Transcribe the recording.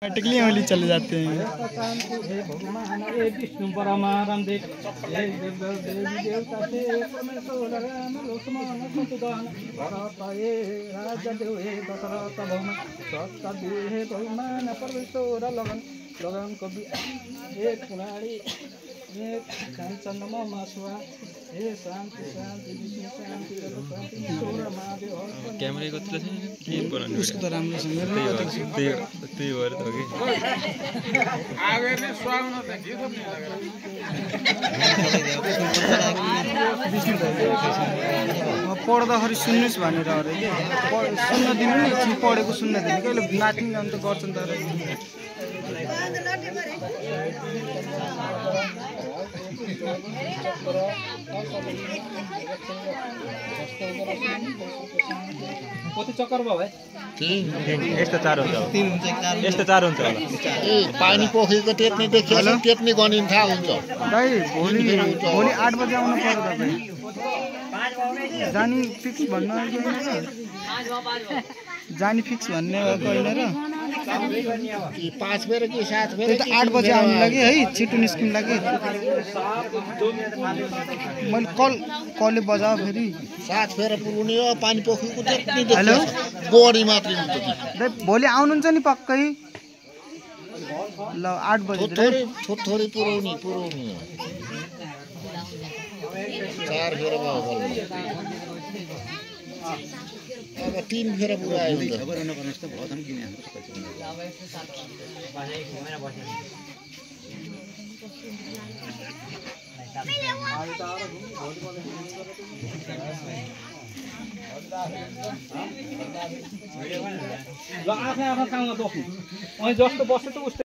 Automatically Holi चले जाते हैं। विष्णु परमानंद हे देवी देवता से परमेश्वर राम लक्ष्मण शत्रुघ्न भरत हे राजा देव हे दशरथ भौम सत्य हे बहुमान परमेश्वर लगन लगन कवि हे पुराणी हे कांचन नमो मासुआ हे शांति शांति विष्णु शांति शांति ईश्वर महादेव क्यामेरा कतिले छ के बनाउनु उसको त राम्रोसँग त्यही भएर त हो कि आगेले स्वागत त के गर्ने पढ्दाखेरि सुन्नुहोस् भनेर अरे के सुन्न दिनु नि एकछिन पढेको सुन्न दिनु कहिले नाच्ने अन्त गर्छन् त अरे कति चक्कर भयो भाइ यस्तो चार हुन्छ यस्तो चार हुन्छ होला ए पानी पोखरीको टेप्ने देखियो टेप्ने गनिन थाहा हुन्छ दाइ भोलि 8 बजे आउनु पर्यो तपाईँ जानी फिक्स भन्नु आएको होइन र जानी फिक्स भन्ने भएको होइन र 5 बेर कि 7 बेर त्यही त 8 बजे आउनु लागि है छिटो निस्किनु लागि मैले कलले बजाऊ फेरि 7 फेर पुर्ने हो पानी पोखरीको टेप्ने देखियो गोडी मात्रै हुन्छ दाइ भोलि आउनुहुन्छ नि पक्कै ल 8 बजे थोरै पुर्ने 4 फेर भयो अब 3 फेर पुरायो हुन्छ खबर नगर्नुस् त भदम किन हाम्रो ल आफै आफै काममा बस्नु अनि जस्तो बस्छ त उस्तै